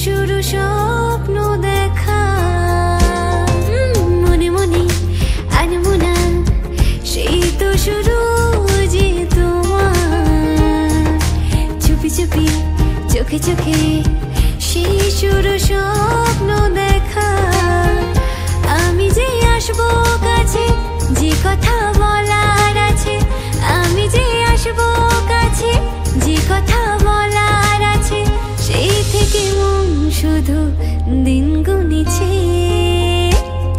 শুরু স্বপ্ন দেখা মনে মনে আনমনা সেই তো শুরু যে তোমার চুপি চুপি চোখে চোখে সেই শুরু স্বপ্ন দেখা আমি যে আসবো কাছে যে কথা বলার আছে আমি যে আসবো কাছে যে কথা বলার আছে সেই থেকে মন শুধু দিন গুনেছে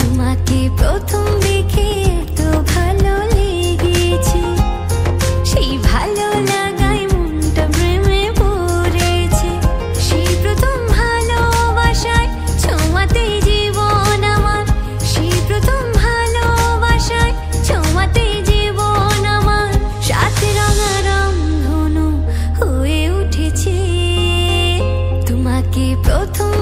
তোমাকে প্রথম দেখে তো ভালো লেগেছে সেই ভালো লাগায় মনটা প্রেমে পড়েছে সেই প্রথম ভালোবাসায় ছোঁয়াতে জীবন আমার সেই প্রথম ভালোবাসায় ছোঁয়াতে জীবন আমার সাথে রঙা রংধনু হয়ে উঠেছে তোমাকে প্রথম